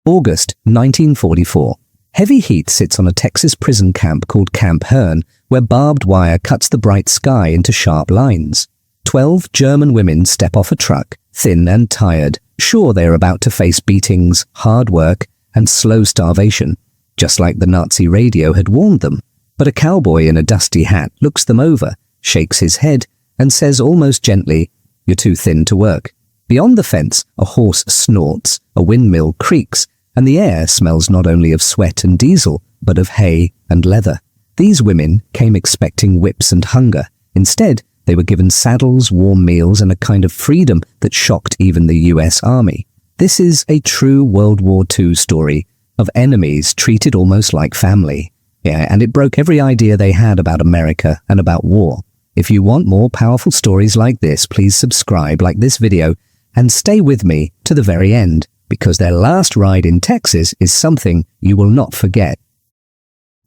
August 1944. Heavy heat sits on a Texas prison camp called Camp Hearn, where barbed wire cuts the bright sky into sharp lines. 12 German women step off a truck, thin and tired, sure they are about to face beatings, hard work, and slow starvation, just like the Nazi radio had warned them. But a cowboy in a dusty hat looks them over, shakes his head, and says almost gently, "You're too thin to work." Beyond the fence, a horse snorts, a windmill creaks, and the air smells not only of sweat and diesel, but of hay and leather. These women came expecting whips and hunger. Instead, they were given saddles, warm meals, and a kind of freedom that shocked even the US Army. This is a true World War II story of enemies treated almost like family. Yeah, and it broke every idea they had about America and about war. If you want more powerful stories like this, please subscribe, like this video, and stay with me to the very end, because their last ride in Texas is something you will not forget.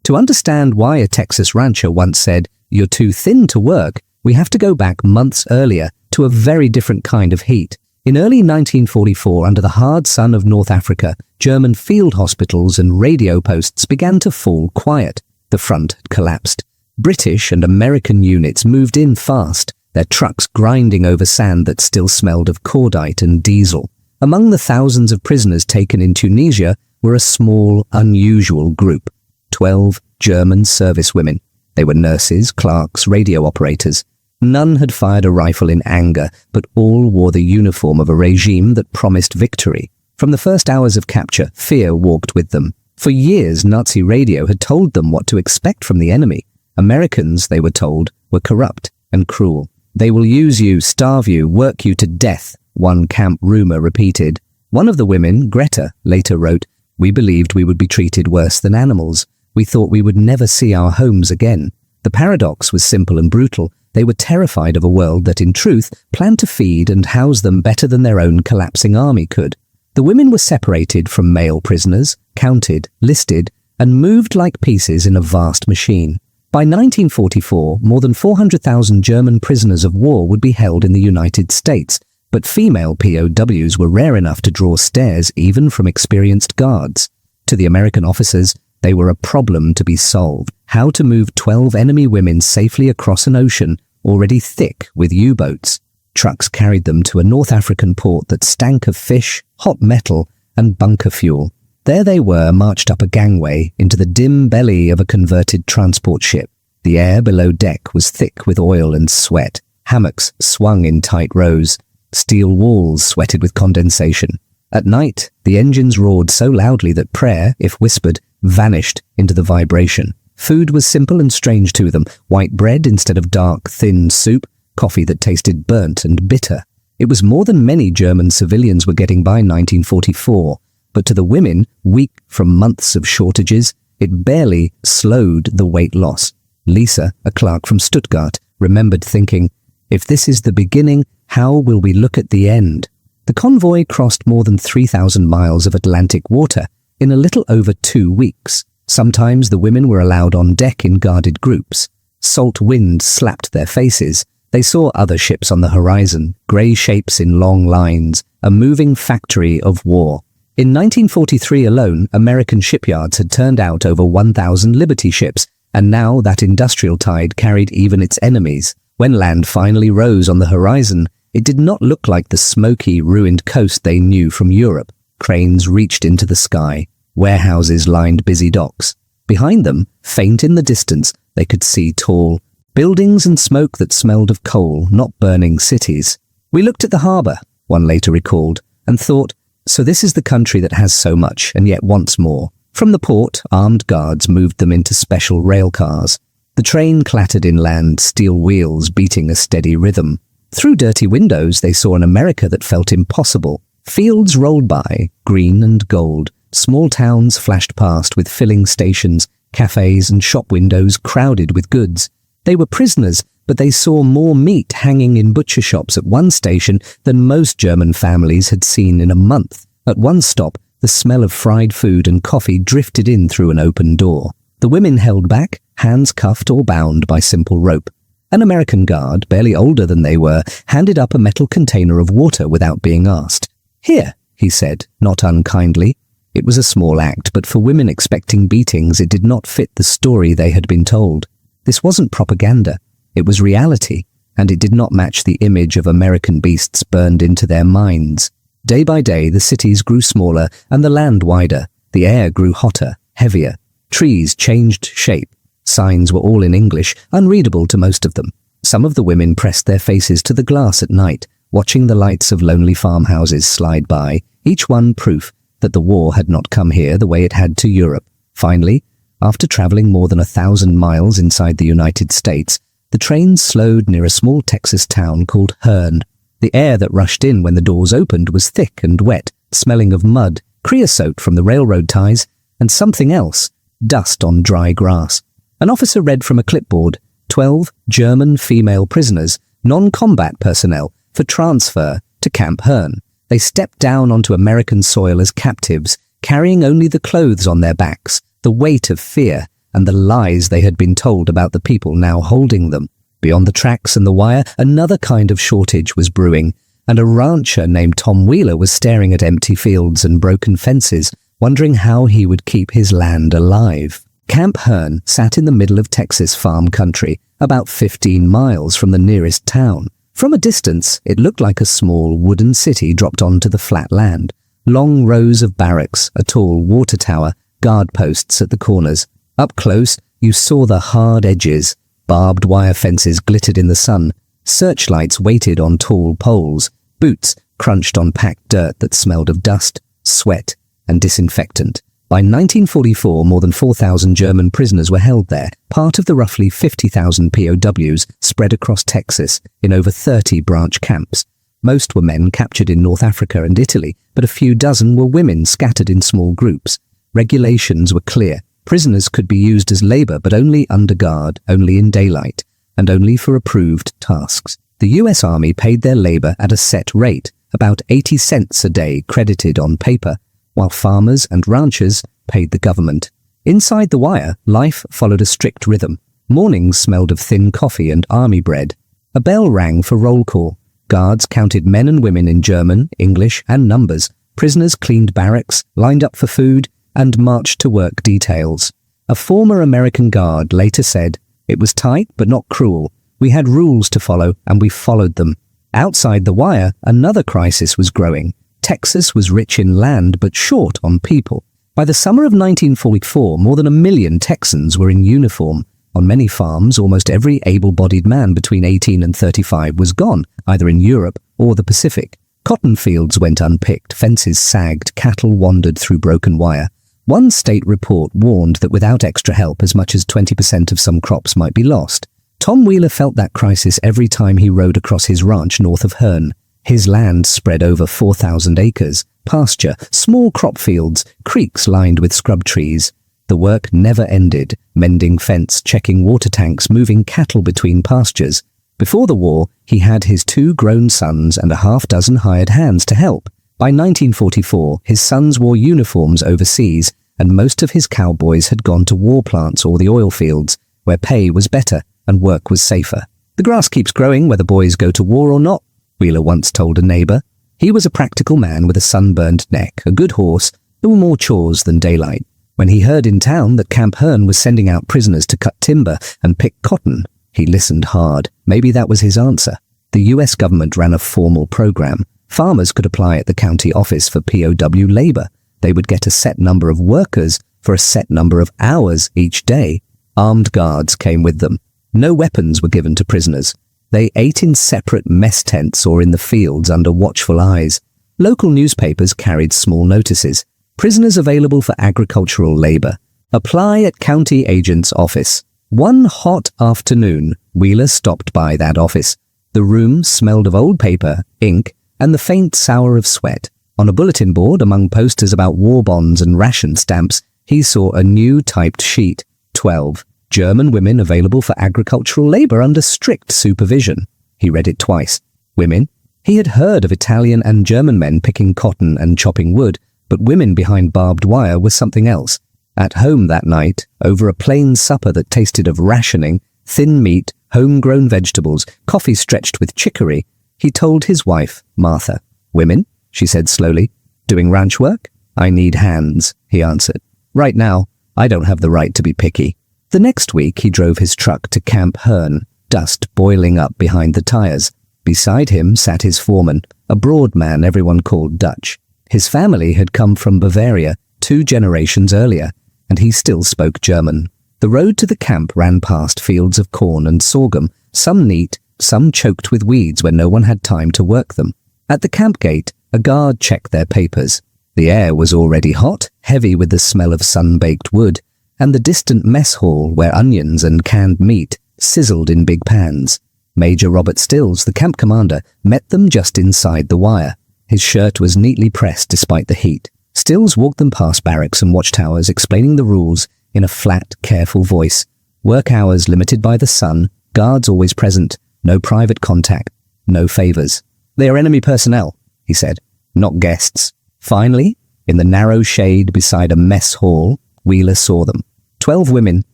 To understand why a Texas rancher once said, "You're too thin to work," we have to go back months earlier to a very different kind of heat. In early 1944, under the hard sun of North Africa, German field hospitals and radio posts began to fall quiet. The front had collapsed. British and American units moved in fast, their trucks grinding over sand that still smelled of cordite and diesel. Among the thousands of prisoners taken in Tunisia were a small, unusual group, 12 German servicewomen. They were nurses, clerks, radio operators. None had fired a rifle in anger, but all wore the uniform of a regime that promised victory. From the first hours of capture, fear walked with them. For years, Nazi radio had told them what to expect from the enemy. Americans, they were told, were corrupt and cruel. "They will use you, starve you, work you to death," one camp rumor repeated. One of the women, Greta, later wrote, "We believed we would be treated worse than animals. We thought we would never see our homes again." The paradox was simple and brutal. They were terrified of a world that, in truth, planned to feed and house them better than their own collapsing army could. The women were separated from male prisoners, counted, listed, and moved like pieces in a vast machine. By 1944, more than 400,000 German prisoners of war would be held in the United States, but female POWs were rare enough to draw stares even from experienced guards. To the American officers, they were a problem to be solved. How to move 12 enemy women safely across an ocean already thick with U-boats. Trucks carried them to a North African port that stank of fish, hot metal, and bunker fuel. There they were, marched up a gangway into the dim belly of a converted transport ship. The air below deck was thick with oil and sweat. Hammocks swung in tight rows. Steel walls sweated with condensation. At night, the engines roared so loudly that prayer, if whispered, vanished into the vibration. Food was simple and strange to them. White bread instead of dark, thin soup, coffee that tasted burnt and bitter. It was more than many German civilians were getting by 1944, but to the women, weak from months of shortages, it barely slowed the weight loss. Lisa, a clerk from Stuttgart, remembered thinking, "If this is the beginning, how will we look at the end?" The convoy crossed more than 3,000 miles of Atlantic water in a little over 2 weeks. Sometimes the women were allowed on deck in guarded groups. Salt wind slapped their faces. They saw other ships on the horizon, grey shapes in long lines, a moving factory of war. In 1943 alone, American shipyards had turned out over 1,000 Liberty ships, and now that industrial tide carried even its enemies. When land finally rose on the horizon, it did not look like the smoky, ruined coast they knew from Europe. Cranes reached into the sky. Warehouses lined busy docks. Behind them, faint in the distance, they could see tall buildings and smoke that smelled of coal, not burning cities. "We looked at the harbour," one later recalled, and thought, "So this is the country that has so much and yet wants more." From the port, armed guards moved them into special rail cars. The train clattered inland, steel wheels beating a steady rhythm. Through dirty windows, they saw an America that felt impossible. Fields rolled by, green and gold. Small towns flashed past with filling stations, cafes and shop windows crowded with goods. They were prisoners, but they saw more meat hanging in butcher shops at one station than most German families had seen in a month. At one stop, the smell of fried food and coffee drifted in through an open door. The women held back, hands cuffed or bound by simple rope. An American guard, barely older than they were, handed up a metal container of water without being asked. "Here," he said, not unkindly. It was a small act, but for women expecting beatings, it did not fit the story they had been told. This wasn't propaganda. It was reality, and it did not match the image of American beasts burned into their minds. Day by day, the cities grew smaller and the land wider. The air grew hotter, heavier. Trees changed shape. Signs were all in English, unreadable to most of them. Some of the women pressed their faces to the glass at night, watching the lights of lonely farmhouses slide by, each one proof that the war had not come here the way it had to Europe. Finally, after traveling more than 1,000 miles inside the United States, the train slowed near a small Texas town called Hearne. The air that rushed in when the doors opened was thick and wet, smelling of mud, creosote from the railroad ties, and something else, dust on dry grass. An officer read from a clipboard, 12 German female prisoners, non-combat personnel, for transfer to Camp Hearne. They stepped down onto American soil as captives, carrying only the clothes on their backs, the weight of fear, and the lies they had been told about the people now holding them. Beyond the tracks and the wire, another kind of shortage was brewing, and a rancher named Tom Wheeler was staring at empty fields and broken fences, wondering how he would keep his land alive. Camp Hearne sat in the middle of Texas farm country, about 15 miles from the nearest town. From a distance, it looked like a small wooden city dropped onto the flat land. Long rows of barracks, a tall water tower, guard posts at the corners. Up close, you saw the hard edges. Barbed wire fences glittered in the sun. Searchlights waited on tall poles. Boots crunched on packed dirt that smelled of dust, sweat, and disinfectant. By 1944, more than 4,000 German prisoners were held there, part of the roughly 50,000 POWs spread across Texas in over 30 branch camps. Most were men captured in North Africa and Italy, but a few dozen were women scattered in small groups. Regulations were clear. Prisoners could be used as labor, but only under guard, only in daylight, and only for approved tasks. The US Army paid their labor at a set rate, about 80 cents a day credited on paper, while farmers and ranchers paid the government. Inside the wire, life followed a strict rhythm. Mornings smelled of thin coffee and army bread. A bell rang for roll call. Guards counted men and women in German, English, and numbers. Prisoners cleaned barracks, lined up for food, and marched to work details. A former American guard later said, "It was tight but not cruel. We had rules to follow, and we followed them." Outside the wire, another crisis was growing. Texas was rich in land but short on people. By the summer of 1944, more than 1 million Texans were in uniform. On many farms, almost every able-bodied man between 18 and 35 was gone, either in Europe or the Pacific. Cotton fields went unpicked, fences sagged, cattle wandered through broken wire. One state report warned that without extra help, as much as 20% of some crops might be lost. Tom Wheeler felt that crisis every time he rode across his ranch north of Hearne. His land spread over 4,000 acres, pasture, small crop fields, creeks lined with scrub trees. The work never ended, mending fence, checking water tanks, moving cattle between pastures. Before the war, he had his 2 grown sons and a half-dozen hired hands to help. By 1944, his sons wore uniforms overseas, and most of his cowboys had gone to war plants or the oil fields, where pay was better and work was safer. "The grass keeps growing whether boys go to war or not," Wheeler once told a neighbor. He was a practical man with a sunburned neck, a good horse. There were more chores than daylight. When he heard in town that Camp Hearne was sending out prisoners to cut timber and pick cotton, he listened hard. Maybe that was his answer. The US government ran a formal program. Farmers could apply at the county office for POW labor. They would get a set number of workers for a set number of hours each day. Armed guards came with them. No weapons were given to prisoners. They ate in separate mess tents or in the fields under watchful eyes. Local newspapers carried small notices. Prisoners available for agricultural labor. Apply at county agent's office. One hot afternoon, Wheeler stopped by that office. The room smelled of old paper, ink, and the faint sour of sweat. On a bulletin board, among posters about war bonds and ration stamps, he saw a new typed sheet, 12. German women available for agricultural labor under strict supervision. He read it twice. Women? He had heard of Italian and German men picking cotton and chopping wood, but women behind barbed wire was something else. At home that night, over a plain supper that tasted of rationing, thin meat, homegrown vegetables, coffee stretched with chicory, he told his wife, Martha. "Women?" she said slowly. "Doing ranch work? I need hands, he answered. Right now, I don't have the right to be picky. The next week, he drove his truck to Camp Hearn, dust boiling up behind the tires. Beside him sat his foreman, a broad man everyone called Dutch. His family had come from Bavaria 2 generations earlier, and he still spoke German. The road to the camp ran past fields of corn and sorghum, some neat, some choked with weeds where no one had time to work them. At the camp gate, a guard checked their papers. The air was already hot, heavy with the smell of sun-baked wood, and the distant mess hall where onions and canned meat sizzled in big pans. Major Robert Stills, the camp commander, met them just inside the wire. His shirt was neatly pressed despite the heat. Stills walked them past barracks and watchtowers, explaining the rules in a flat, careful voice. Work hours limited by the sun, guards always present, no private contact, no favors. They are enemy personnel, he said, not guests. Finally, in the narrow shade beside a mess hall, Wheeler saw them. 12 women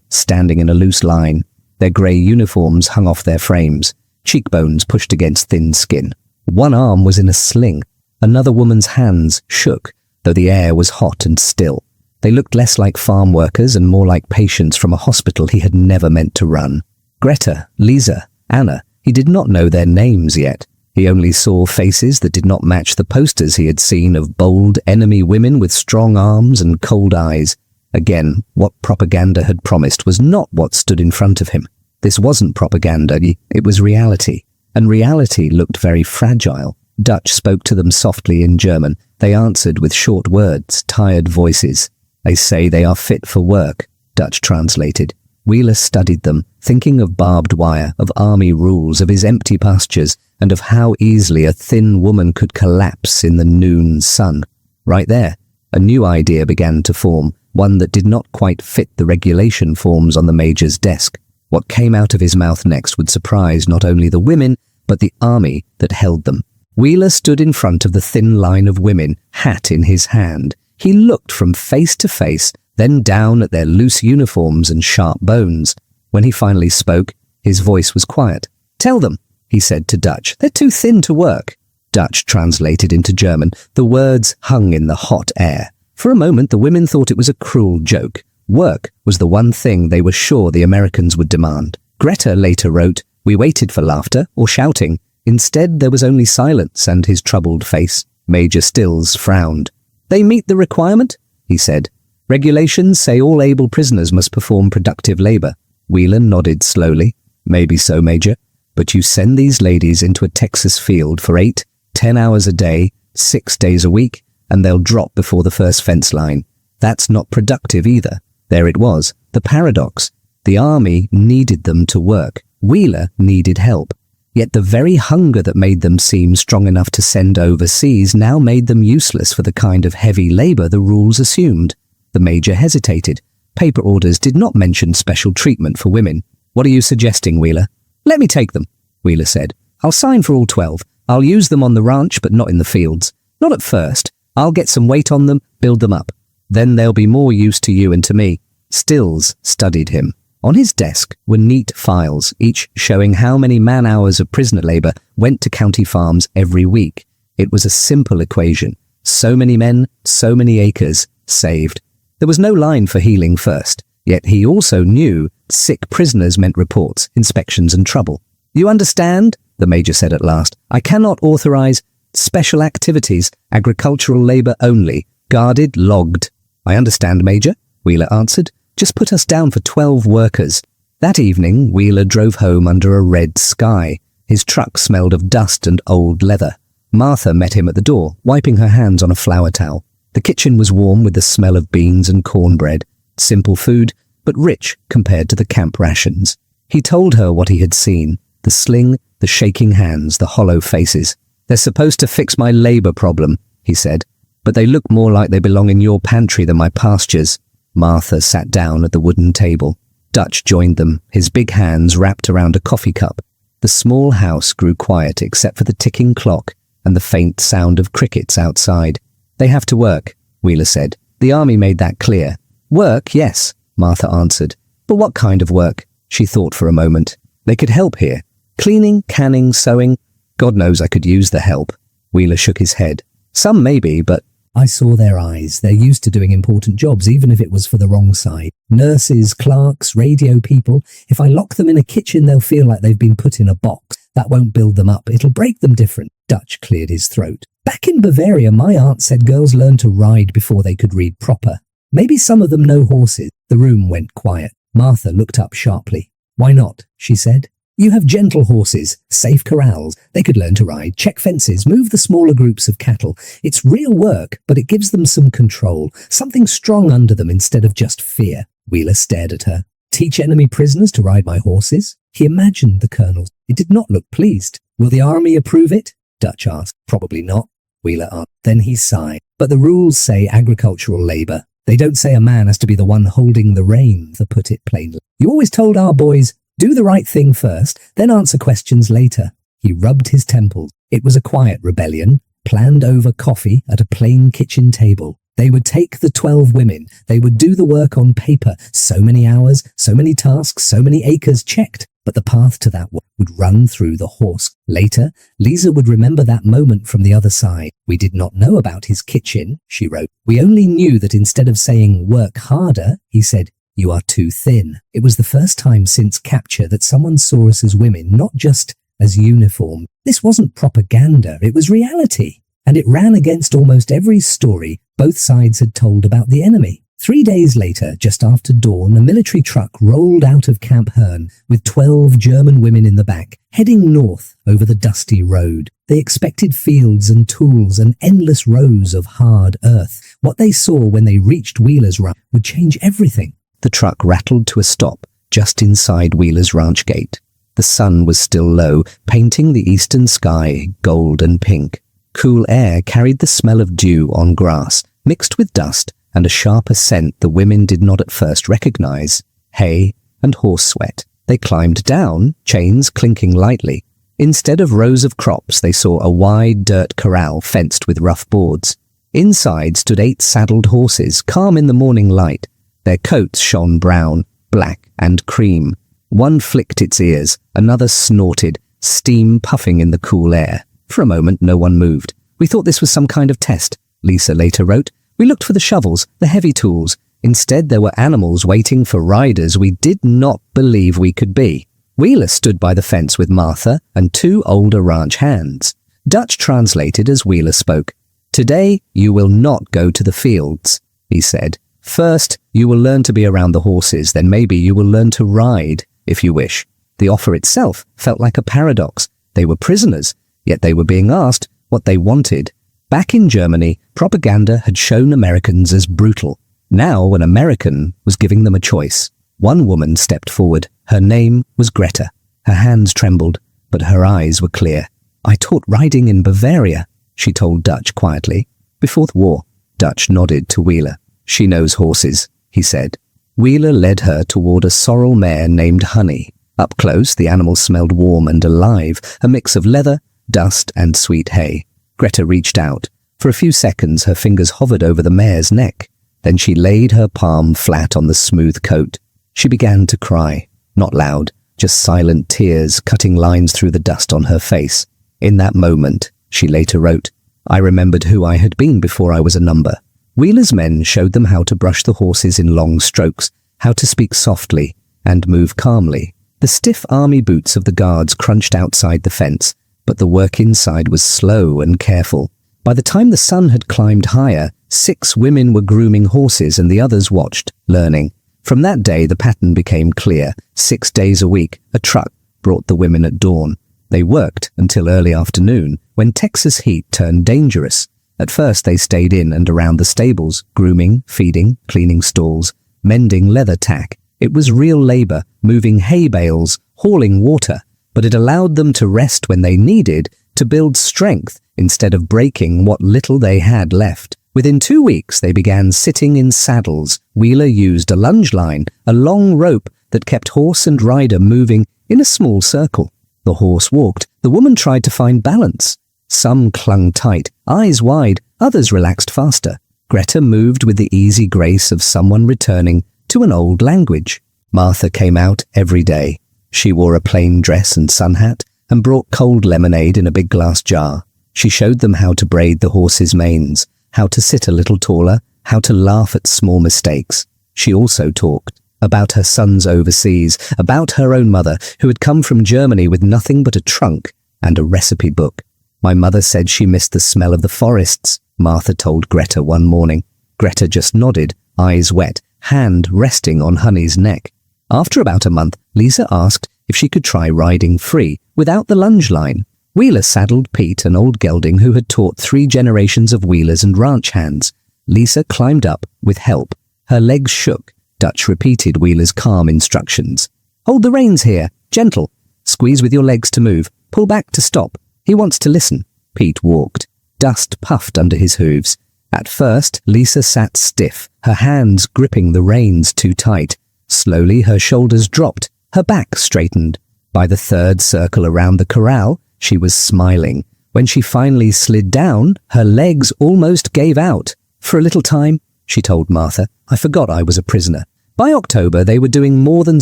standing in a loose line. Their grey uniforms hung off their frames, cheekbones pushed against thin skin. One arm was in a sling. Another woman's hands shook, though the air was hot and still. They looked less like farm workers and more like patients from a hospital he had never meant to run. Greta, Lisa, Anna, he did not know their names yet. He only saw faces that did not match the posters he had seen of bold enemy women with strong arms and cold eyes. Again, what propaganda had promised was not what stood in front of him. This wasn't propaganda, it was reality. And reality looked very fragile. Dutch spoke to them softly in German. They answered with short words, tired voices. They say they are fit for work, Dutch translated. Wheeler studied them, thinking of barbed wire, of army rules, of his empty pastures, and of how easily a thin woman could collapse in the noon sun. Right there, a new idea began to form, one that did not quite fit the regulation forms on the major's desk. What came out of his mouth next would surprise not only the women, but the army that held them. Wheeler stood in front of the thin line of women, hat in his hand. He looked from face to face, then down at their loose uniforms and sharp bones. When he finally spoke, his voice was quiet. "Tell them," he said to Dutch, "they're too thin to work." Dutch translated into German. The words hung in the hot air. For a moment, the women thought it was a cruel joke. Work was the one thing they were sure the Americans would demand. Greta later wrote, "We waited for laughter or shouting. Instead, there was only silence and his troubled face." Major Stills frowned. "They meet the requirement?" he said. "Regulations say all able prisoners must perform productive labor." Wheeler nodded slowly. "Maybe so, Major. But you send these ladies into a Texas field for 8, 10 hours a day, 6 days a week, and they'll drop before the first fence line. That's not productive either." There it was, the paradox. The army needed them to work. Wheeler needed help. Yet the very hunger that made them seem strong enough to send overseas now made them useless for the kind of heavy labor the rules assumed. The major hesitated. Paper orders did not mention special treatment for women. "What are you suggesting, Wheeler?" "Let me take them," Wheeler said. "I'll sign for all 12. I'll use them on the ranch, but not in the fields. Not at first. I'll get some weight on them, build them up. Then they'll be more use to you and to me." Stills studied him. On his desk were neat files, each showing how many man-hours of prisoner labor went to county farms every week. It was a simple equation. So many men, so many acres, saved. There was no line for healing first, yet he also knew sick prisoners meant reports, inspections and trouble. "You understand?" the major said at last. "I cannot authorize special activities, agricultural labor only, guarded, logged." "I understand, Major," Wheeler answered. "Just put us down for 12 workers." That evening, Wheeler drove home under a red sky. His truck smelled of dust and old leather. Martha met him at the door, wiping her hands on a flour towel. The kitchen was warm with the smell of beans and cornbread. Simple food, but rich compared to the camp rations. He told her what he had seen. The sling, the shaking hands, the hollow faces. "They're supposed to fix my labor problem," he said, "but they look more like they belong in your pantry than my pastures." Martha sat down at the wooden table. Dutch joined them, his big hands wrapped around a coffee cup. The small house grew quiet except for the ticking clock and the faint sound of crickets outside. "They have to work," Wheeler said. "The army made that clear." "Work, yes," Martha answered. "But what kind of work?" She thought for a moment. "They could help here. Cleaning, canning, sewing. God knows I could use the help." Wheeler shook his head. "Some maybe, but I saw their eyes. They're used to doing important jobs, even if it was for the wrong side. Nurses, clerks, radio people. If I lock them in a kitchen, they'll feel like they've been put in a box. That won't build them up. It'll break them different. Dutch cleared his throat. Back in Bavaria, my aunt said girls learned to ride before they could read proper. Maybe some of them know horses. The room went quiet. Martha looked up sharply. Why not? She said. You have gentle horses, safe corrals. They could learn to ride, check fences, move the smaller groups of cattle. It's real work, but it gives them some control, something strong under them instead of just fear. Wheeler stared at her. Teach enemy prisoners to ride my horses? He imagined the colonel. It did not look pleased. Will the army approve it? Dutch asked. Probably not, Wheeler answered. Then he sighed. But the rules say agricultural labour. They don't say a man has to be the one holding the reins, to put it plainly. You always told our boys, do the right thing first, then answer questions later. He rubbed his temples. It was a quiet rebellion, planned over coffee at a plain kitchen table. They would take the 12 women. They would do the work on paper. So many hours, so many tasks, so many acres checked. But the path to that would run through the horse. Later, Lisa would remember that moment from the other side. We did not know about his kitchen, she wrote. We only knew that instead of saying, work harder, he said, you are too thin. It was the first time since capture that someone saw us as women, not just as uniform. This wasn't propaganda, it was reality. And it ran against almost every story both sides had told about the enemy. 3 days later, just after dawn, a military truck rolled out of Camp Herne with 12 German women in the back, heading north over the dusty road. They expected fields and tools and endless rows of hard earth. What they saw when they reached Wheeler's ranch would change everything. The truck rattled to a stop just inside Wheeler's ranch gate. The sun was still low, painting the eastern sky gold and pink. Cool air carried the smell of dew on grass, mixed with dust and a sharper scent the women did not at first recognize, hay and horse sweat. They climbed down, chains clinking lightly. Instead of rows of crops, they saw a wide dirt corral fenced with rough boards. Inside stood 8 saddled horses, calm in the morning light. Their coats shone brown, black, and cream. One flicked its ears, another snorted, steam puffing in the cool air. For a moment, no one moved. We thought this was some kind of test, Lisa later wrote. We looked for the shovels, the heavy tools. Instead, there were animals waiting for riders we did not believe we could be. Wheeler stood by the fence with Martha and 2 older ranch hands. Dutch translated as Wheeler spoke. Today, you will not go to the fields, he said. First, you will learn to be around the horses, then maybe you will learn to ride, if you wish. The offer itself felt like a paradox. They were prisoners, yet they were being asked what they wanted. Back in Germany, propaganda had shown Americans as brutal. Now an American was giving them a choice. One woman stepped forward. Her name was Greta. Her hands trembled, but her eyes were clear. I taught riding in Bavaria, she told Dutch quietly. Before the war, Dutch nodded to Wheeler. She knows horses, he said. Wheeler led her toward a sorrel mare named Honey. Up close, the animal smelled warm and alive, a mix of leather, dust, and sweet hay. Greta reached out. For a few seconds, her fingers hovered over the mare's neck. Then she laid her palm flat on the smooth coat. She began to cry. Not loud, just silent tears cutting lines through the dust on her face. In that moment, she later wrote, I remembered who I had been before I was a number. Wheeler's men showed them how to brush the horses in long strokes, how to speak softly and move calmly. The stiff army boots of the guards crunched outside the fence, but the work inside was slow and careful. By the time the sun had climbed higher, 6 women were grooming horses and the others watched, learning. From that day, the pattern became clear. 6 days a week, a truck brought the women at dawn. They worked until early afternoon, when Texas heat turned dangerous. At first, they stayed in and around the stables, grooming, feeding, cleaning stalls, mending leather tack. It was real labor, moving hay bales, hauling water, but it allowed them to rest when they needed, to build strength instead of breaking what little they had left. Within 2 weeks, they began sitting in saddles. Wheeler used a lunge line, a long rope that kept horse and rider moving in a small circle. The horse walked. The woman tried to find balance. Some clung tight, eyes wide, others relaxed faster. Greta moved with the easy grace of someone returning to an old language. Martha came out every day. She wore a plain dress and sun hat and brought cold lemonade in a big glass jar. She showed them how to braid the horses' manes, how to sit a little taller, how to laugh at small mistakes. She also talked about her sons overseas, about her own mother, who had come from Germany with nothing but a trunk and a recipe book. My mother said she missed the smell of the forests, Martha told Greta one morning. Greta just nodded, eyes wet, hand resting on Honey's neck. After about a month, Lisa asked if she could try riding free, without the lunge line. Wheeler saddled Pete, an old gelding who had taught 3 generations of wheelers and ranch hands. Lisa climbed up with help. Her legs shook. Dutch repeated Wheeler's calm instructions. Hold the reins here, gentle. Squeeze with your legs to move. Pull back to stop. He wants to listen. Pete walked. Dust puffed under his hooves. At first, Lisa sat stiff, her hands gripping the reins too tight. Slowly, her shoulders dropped, her back straightened. By the 3rd circle around the corral, she was smiling. When she finally slid down, her legs almost gave out. For a little time, she told Martha, I forgot I was a prisoner. By October, they were doing more than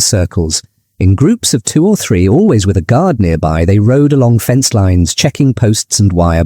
circles. In groups of 2 or 3, always with a guard nearby, they rode along fence lines, checking posts and wire.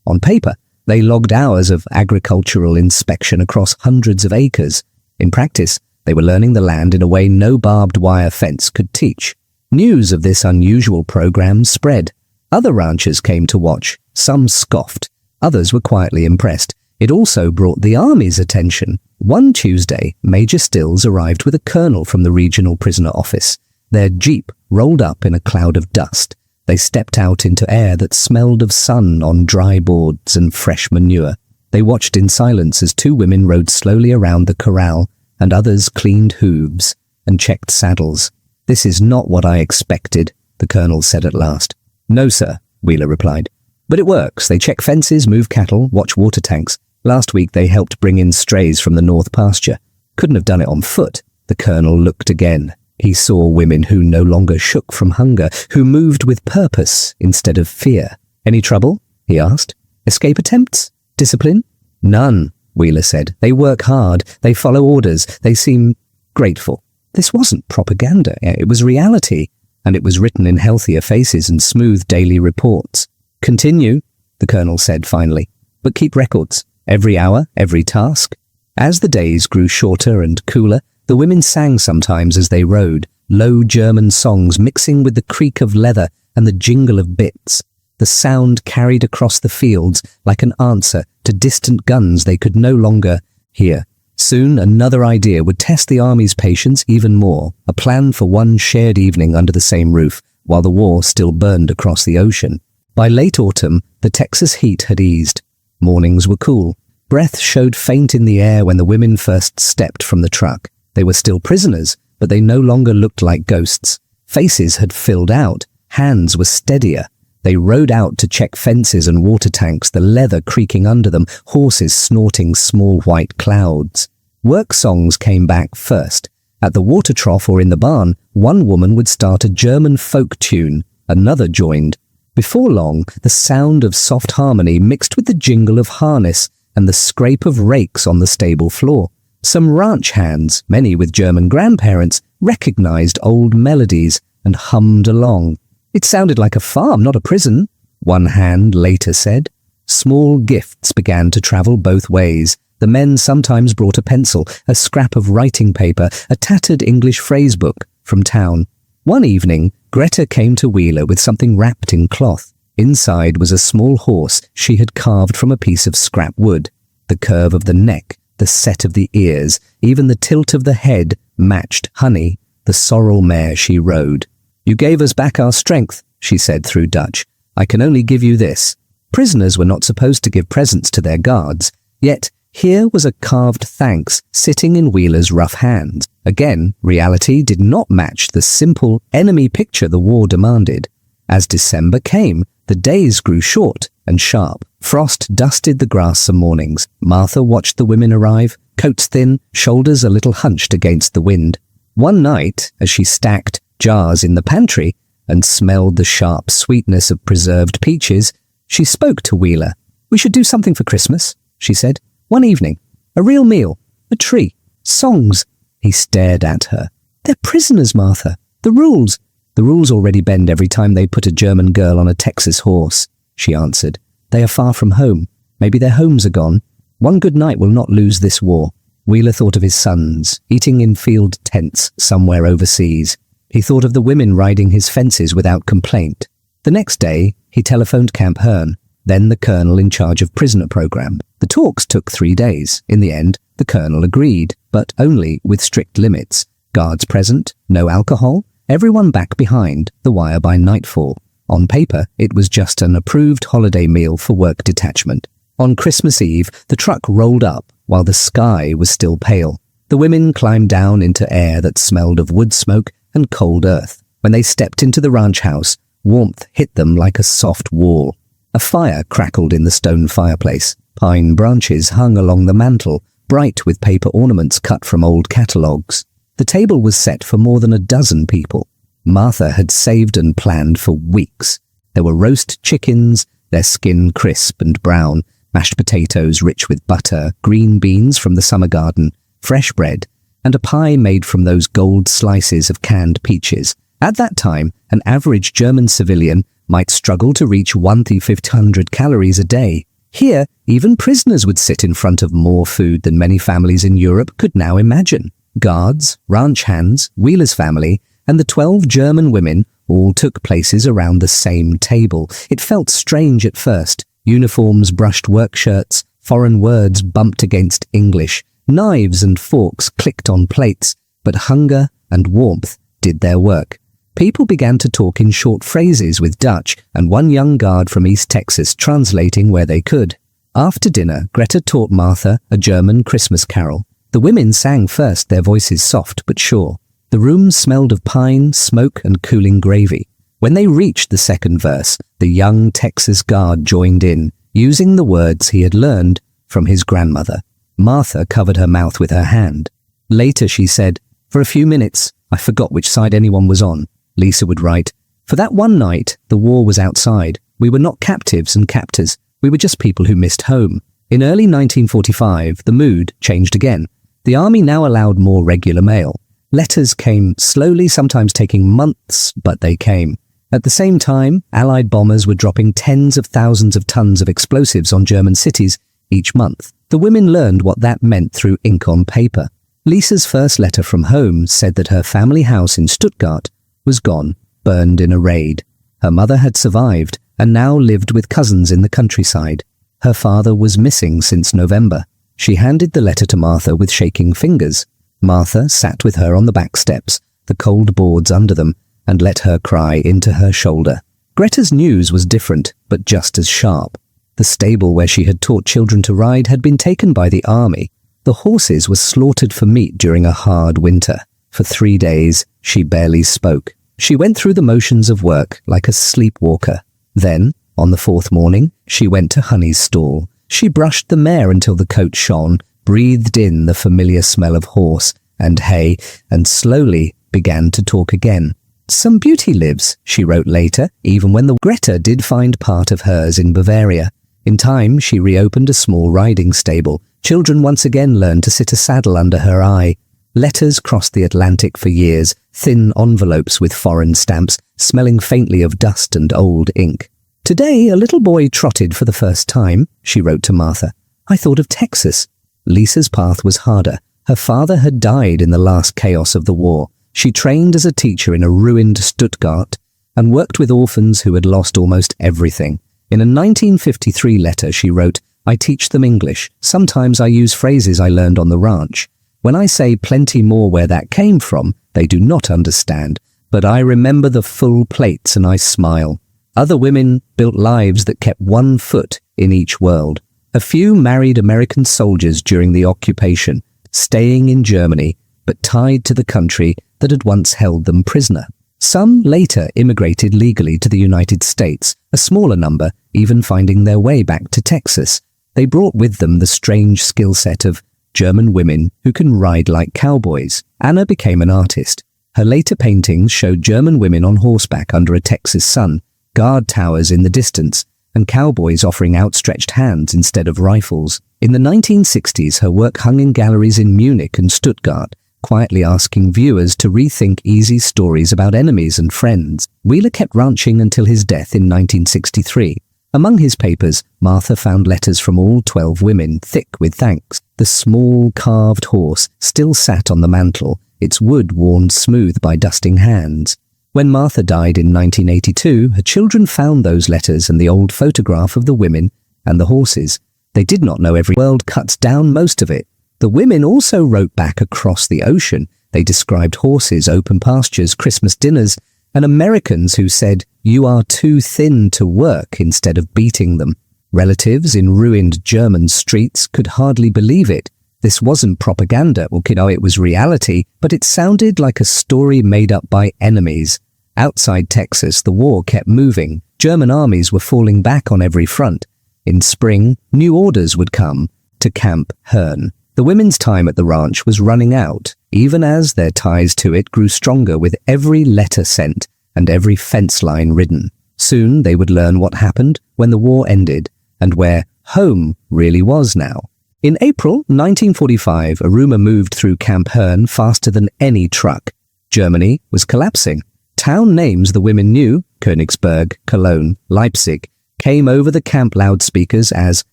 On paper, they logged hours of agricultural inspection across hundreds of acres. In practice, they were learning the land in a way no barbed wire fence could teach. News of this unusual program spread. Other ranchers came to watch. Some scoffed. Others were quietly impressed. It also brought the Army's attention. One Tuesday, Major Stills arrived with a colonel from the regional prisoner office. Their jeep rolled up in a cloud of dust. They stepped out into air that smelled of sun on dry boards and fresh manure. They watched in silence as 2 women rode slowly around the corral, and others cleaned hooves and checked saddles. This is not what I expected, the colonel said at last. No, sir, Wheeler replied. But it works. They check fences, move cattle, watch water tanks. Last week they helped bring in strays from the north pasture. Couldn't have done it on foot. The colonel looked again. He saw women who no longer shook from hunger, who moved with purpose instead of fear. Any trouble? He asked. Escape attempts? Discipline? None, Wheeler said. They work hard. They follow orders. They seem grateful. This wasn't propaganda. It was reality. And it was written in healthier faces and smooth daily reports. Continue, the colonel said finally. But keep records. Every hour, every task. As the days grew shorter and cooler, the women sang sometimes as they rode, low German songs mixing with the creak of leather and the jingle of bits. The sound carried across the fields like an answer to distant guns they could no longer hear. Soon another idea would test the Army's patience even more, a plan for one shared evening under the same roof, while the war still burned across the ocean. By late autumn, the Texas heat had eased. Mornings were cool. Breath showed faint in the air when the women first stepped from the truck. They were still prisoners, but they no longer looked like ghosts. Faces had filled out. Hands were steadier. They rode out to check fences and water tanks, the leather creaking under them, horses snorting small white clouds. Work songs came back first. At the water trough or in the barn, one woman would start a German folk tune. Another joined. Before long, the sound of soft harmony mixed with the jingle of harness and the scrape of rakes on the stable floor. Some ranch hands, many with German grandparents, recognized old melodies and hummed along. It sounded like a farm, not a prison, one hand later said. Small gifts began to travel both ways. The men sometimes brought a pencil, a scrap of writing paper, a tattered English phrasebook from town. One evening, Greta came to Wheeler with something wrapped in cloth. Inside was a small horse she had carved from a piece of scrap wood. The curve of the neck, the set of the ears, even the tilt of the head matched Honey, the sorrel mare she rode. You gave us back our strength, she said through Dutch. I can only give you this. Prisoners were not supposed to give presents to their guards, yet here was a carved thanks sitting in Wheeler's rough hands. Again, reality did not match the simple enemy picture the war demanded. As December came, the days grew short and sharp. Frost dusted the grass some mornings. Martha watched the women arrive, coats thin, shoulders a little hunched against the wind. One night, as she stacked jars in the pantry and smelled the sharp sweetness of preserved peaches, she spoke to Wheeler. We should do something for Christmas, she said. One evening. A real meal. A tree. Songs. He stared at her. They're prisoners, Martha. The rules. The rules already bend every time they put a German girl on a Texas horse, she answered. They are far from home. Maybe their homes are gone. One good night will not lose this war. Wheeler thought of his sons, eating in field tents somewhere overseas. He thought of the women riding his fences without complaint. The next day, he telephoned Camp Hearn, then the colonel in charge of prisoner program. The talks took 3 days. In the end, the colonel agreed, but only with strict limits. Guards present, no alcohol, everyone back behind the wire by nightfall. On paper, it was just an approved holiday meal for work detachment. On Christmas Eve, the truck rolled up while the sky was still pale. The women climbed down into air that smelled of wood smoke and cold earth. When they stepped into the ranch house, warmth hit them like a soft wall. A fire crackled in the stone fireplace. Pine branches hung along the mantel, bright with paper ornaments cut from old catalogues. The table was set for more than a dozen people. Martha had saved and planned for weeks. There were roast chickens, their skin crisp and brown, mashed potatoes rich with butter, green beans from the summer garden, fresh bread, and a pie made from those gold slices of canned peaches. At that time, an average German civilian might struggle to reach 1,500 calories a day. Here, even prisoners would sit in front of more food than many families in Europe could now imagine. Guards, ranch hands, Wheeler's family, and the 12 German women all took places around the same table. It felt strange at first. Uniforms brushed work shirts, foreign words bumped against English, knives and forks clicked on plates, but hunger and warmth did their work. People began to talk in short phrases with Dutch, and one young guard from East Texas translating where they could. After dinner, Greta taught Martha a German Christmas carol. The women sang first, their voices soft but sure. The room smelled of pine, smoke, and cooling gravy. When they reached the second verse, the young Texas guard joined in, using the words he had learned from his grandmother. Martha covered her mouth with her hand. Later she said, "For a few minutes, I forgot which side anyone was on." Lisa would write, "For that one night, the war was outside. We were not captives and captors. We were just people who missed home." In early 1945, the mood changed again. The army now allowed more regular mail. Letters came slowly, sometimes taking months, but they came. At the same time, Allied bombers were dropping tens of thousands of tons of explosives on German cities each month. The women learned what that meant through ink on paper. Lisa's first letter from home said that her family house in Stuttgart was gone, burned in a raid. Her mother had survived and now lived with cousins in the countryside. Her father was missing since November. She handed the letter to Martha with shaking fingers. Martha sat with her on the back steps, the cold boards under them, and let her cry into her shoulder. Greta's news was different, but just as sharp. The stable where she had taught children to ride had been taken by the army. The horses were slaughtered for meat during a hard winter. For 3 days, she barely spoke. She went through the motions of work like a sleepwalker. Then, on the 4th morning, she went to Honey's stall. She brushed the mare until the coat shone, breathed in the familiar smell of horse and hay, and slowly began to talk again. "Some beauty lives," she wrote later, even when the Greta did find part of hers in Bavaria. In time, she reopened a small riding stable. Children once again learned to sit a saddle under her eye. Letters crossed the Atlantic for years, thin envelopes with foreign stamps, smelling faintly of dust and old ink. "Today, a little boy trotted for the first time," she wrote to Martha. "I thought of Texas." Lisa's path was harder. Her father had died in the last chaos of the war. She trained as a teacher in a ruined Stuttgart and worked with orphans who had lost almost everything. In a 1953 letter she wrote, "I teach them English. Sometimes I use phrases I learned on the ranch. When I say plenty more where that came from, they do not understand. But I remember the full plates and I smile." Other women built lives that kept one foot in each world. A few married American soldiers during the occupation, staying in Germany, but tied to the country that had once held them prisoner. Some later immigrated legally to the United States, a smaller number even finding their way back to Texas. They brought with them the strange skill set of German women who can ride like cowboys. Anna became an artist. Her later paintings showed German women on horseback under a Texas sun, guard towers in the distance, and cowboys offering outstretched hands instead of rifles. In the 1960s, her work hung in galleries in Munich and Stuttgart, quietly asking viewers to rethink easy stories about enemies and friends. Wheeler kept ranching until his death in 1963. Among his papers, Martha found letters from all 12 women, thick with thanks. The small carved horse still sat on the mantel, its wood worn smooth by dusting hands. When Martha died in 1982, her children found those letters and the old photograph of the women and the horses. They did not know every world cuts down most of it. The women also wrote back across the ocean. They described horses, open pastures, Christmas dinners, and Americans who said, "You are too thin to work," instead of beating them. Relatives in ruined German streets could hardly believe it. This wasn't propaganda, it was reality, but it sounded like a story made up by enemies. Outside Texas, the war kept moving. German armies were falling back on every front. In spring, new orders would come to Camp Hearn. The women's time at the ranch was running out, even as their ties to it grew stronger with every letter sent and every fence line ridden. Soon they would learn what happened when the war ended and where home really was now. In April 1945, a rumor moved through Camp Hearn faster than any truck. Germany was collapsing. Town names the women knew, Königsberg, Cologne, Leipzig, came over the camp loudspeakers as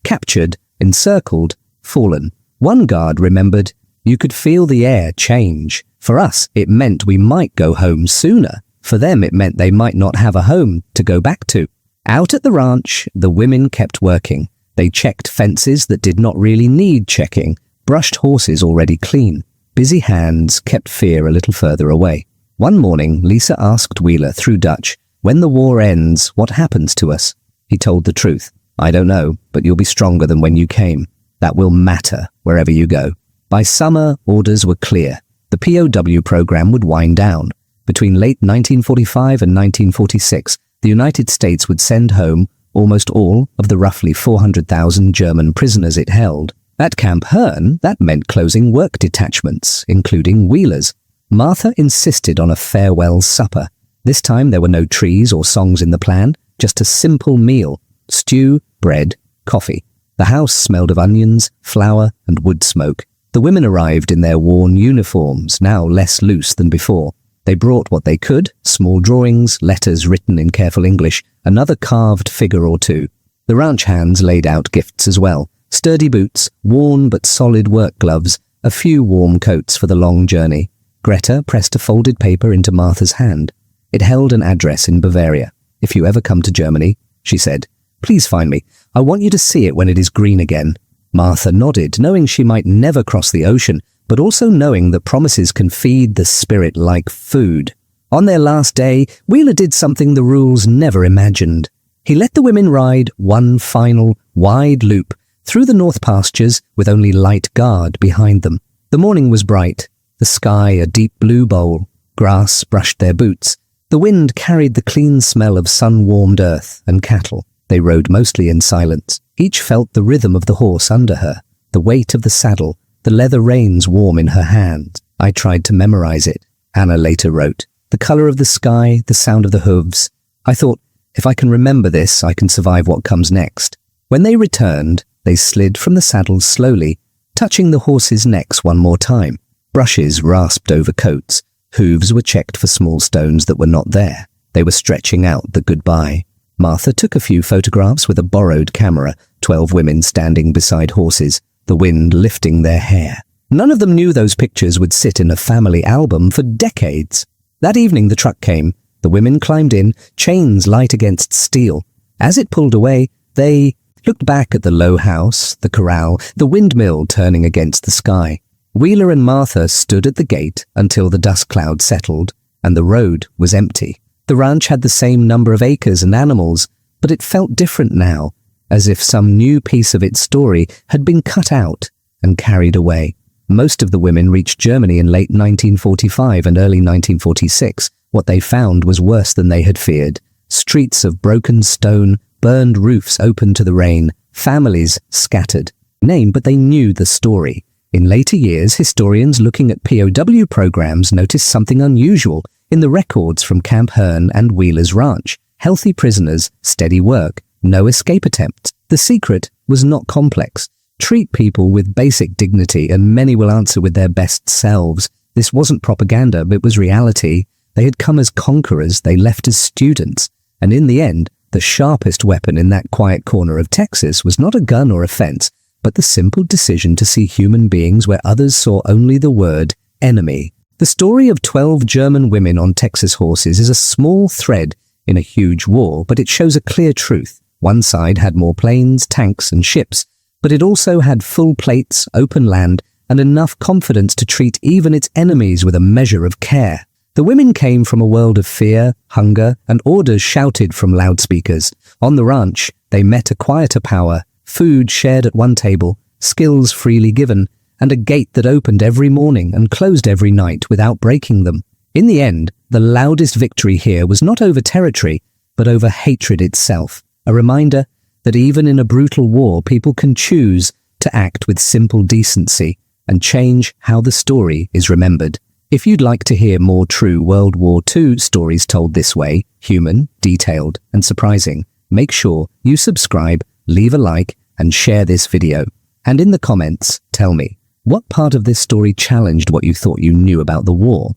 captured, encircled, fallen. One guard remembered, "You could feel the air change. For us, it meant we might go home sooner. For them, it meant they might not have a home to go back to." Out at the ranch, the women kept working. They checked fences that did not really need checking, brushed horses already clean. Busy hands kept fear a little further away. One morning, Lisa asked Wheeler through Dutch, "When the war ends, what happens to us?" He told the truth. "I don't know, but you'll be stronger than when you came. That will matter wherever you go." By summer, orders were clear. The POW program would wind down. Between late 1945 and 1946, the United States would send home almost all of the roughly 400,000 German prisoners it held. At Camp Hearn, that meant closing work detachments, including Wheeler's. Martha insisted on a farewell supper. This time there were no trees or songs in the plan, just a simple meal: stew, bread, coffee. The house smelled of onions, flour, and wood smoke. The women arrived in their worn uniforms, now less loose than before. They brought what they could: small drawings, letters written in careful English, another carved figure or two. The ranch hands laid out gifts as well: sturdy boots, worn but solid work gloves, a few warm coats for the long journey. Greta pressed a folded paper into Martha's hand. It held an address in Bavaria. "If you ever come to Germany," she said, "please find me. I want you to see it when it is green again." Martha nodded, knowing she might never cross the ocean, but also knowing that promises can feed the spirit like food. On their last day, Wheeler did something the rules never imagined. He let the women ride one final, wide loop through the north pastures with only light guard behind them. The morning was bright, the sky a deep blue bowl. Grass brushed their boots. The wind carried the clean smell of sun-warmed earth and cattle. They rode mostly in silence. Each felt the rhythm of the horse under her, the weight of the saddle, the leather reins warm in her hands. "I tried to memorize it," Anna later wrote. "The color of the sky, the sound of the hooves. I thought, if I can remember this, I can survive what comes next." When they returned, they slid from the saddles slowly, touching the horses' necks one more time. Brushes rasped over coats. Hooves were checked for small stones that were not there. They were stretching out the goodbye. Martha took a few photographs with a borrowed camera, 12 women standing beside horses, the wind lifting their hair. None of them knew those pictures would sit in a family album for decades. That evening the truck came. The women climbed in, chains light against steel. As it pulled away, they looked back at the low house, the corral, the windmill turning against the sky. Wheeler and Martha stood at the gate until the dust cloud settled, and the road was empty. The ranch had the same number of acres and animals, but it felt different now, as if some new piece of its story had been cut out and carried away. Most of the women reached Germany in late 1945 and early 1946. What they found was worse than they had feared. Streets of broken stone, burned roofs open to the rain, families scattered. But they knew the story. In later years, historians looking at POW programs noticed something unusual in the records from Camp Hearn and Wheeler's ranch. Healthy prisoners, steady work, no escape attempts. The secret was not complex. Treat people with basic dignity and many will answer with their best selves. This wasn't propaganda, but it was reality. They had come as conquerors, they left as students, and in the end, The sharpest weapon in that quiet corner of Texas was not a gun or a fence, but the simple decision to see human beings where others saw only the word enemy. The story of 12 German women on Texas horses is a small thread in a huge war, but it shows a clear truth. One side had more planes, tanks, and ships, but it also had full plates, open land, and enough confidence to treat even its enemies with a measure of care. The women came from a world of fear, hunger, and orders shouted from loudspeakers. On the ranch, they met a quieter power, food shared at one table, skills freely given, and a gate that opened every morning and closed every night without breaking them. In the end, the loudest victory here was not over territory, but over hatred itself, a reminder that even in a brutal war, people can choose to act with simple decency and change how the story is remembered. If you'd like to hear more true World War II stories told this way, human, detailed, and surprising, make sure you subscribe, leave a like, and share this video. And in the comments, tell me, what part of this story challenged what you thought you knew about the war?